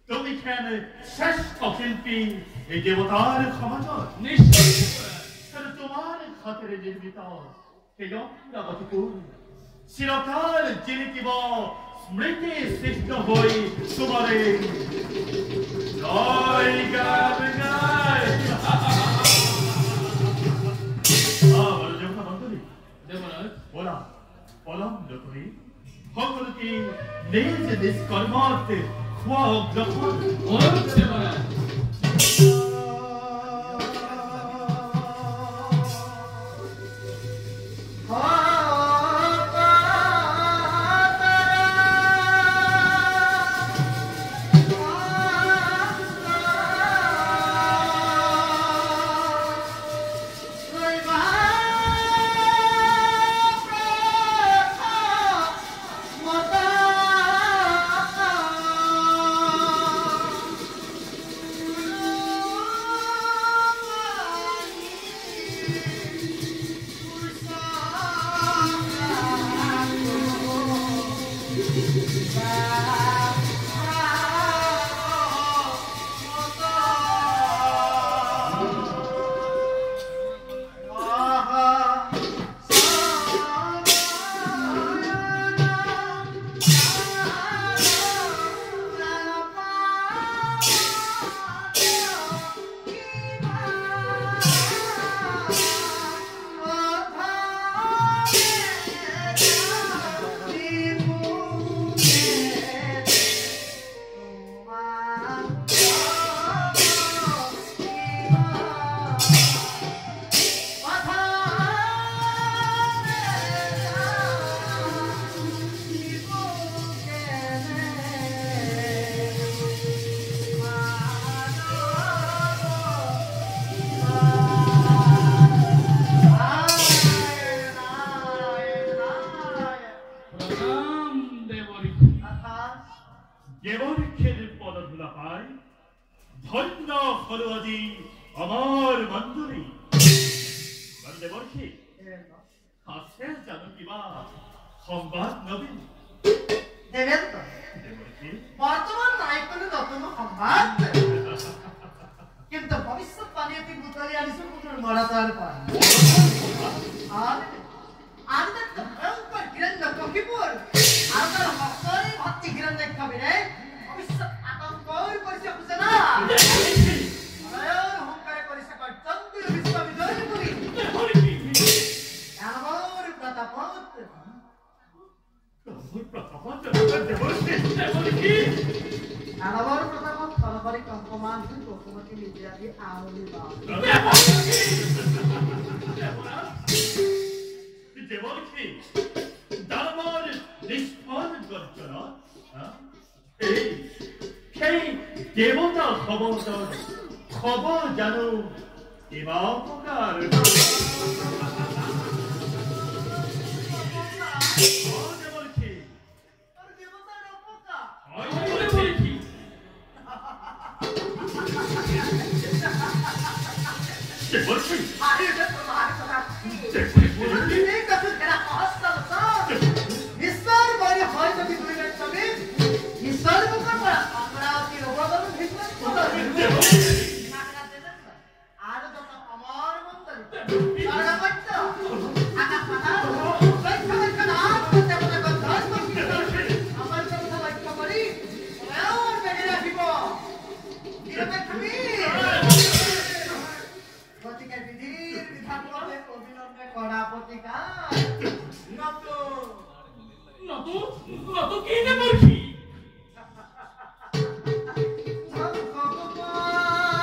তুমি কেন শ্রেষ্ঠ শিল্পী এই দেবতার ক্ষমতা নিশ্চয় তোমার খাতিরে নির্মিত এই অমরাবতীপুর চিরকাল জিলিকিব স্মৃতি সৃষ্ট হই তোমারে জয় গান গায় দেবরাজ ওলা পলম্ব করি সকলকে নিজ নিজ কর্মার্থে খোয়া গ্রহণ দেবরাজ দেবরক্ষের পদধূলা পায় ধন্য হল আজি আমার মন্দিরে দেবর্ষী আছে জানো কিবা সংবাদ নবীন দেবেন্দ্র দেবর্ষী বর্তমান নাই কোনো নতুন সংবাদ কিন্তু ভবিষ্যৎ পানীয়টি বুতলি আনিছো কোনো মৰাতাৰ পৰা আজ তো ভয়ঙ্কর হিরণ্য কহিপুর আর তার সকলে ভক্তি হিরণ্য কবিরে ভবিষ্যৎ আতঙ্কর করিছে বুঝে না অহংকারে করিছে চন্দ্র বিশ্ববিজয় কবি আমার প্রতাপত আমার প্রতাপত সরকারি কম্পমান তোমাকে মিডিয়া দিয়ে আউলি দেবর্ষী দানবর নিষ্ফল গর্জনা সেই দেবতা খবর জানো এবা উপকার দেবর্ষী দেবতার অপকার দেবর্ষী আরে তোমার কথা এই কথা কেনা অস্তাল ঈশ্বর বলে হয় যদি দুই মিনিট তবে ঈশ্বর মুখ করা আমরা কি রবদন ভিতর পড়া আর যত আমার মন্দল সারা বাচ্চা আকা পাতা লক্ষ্য না করতে বলে গন্ধ আমার কথা লক্ষ্য করি আর বেড়ে রাখিব দিরবে তুমি প্রতিকার বিধির বিধান করে অবিলম্বে করা প্রতিকার নত কি দেবর্ষী ভগবান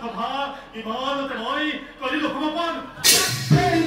papa, i balo te moi, kali lo kumapan. Hey,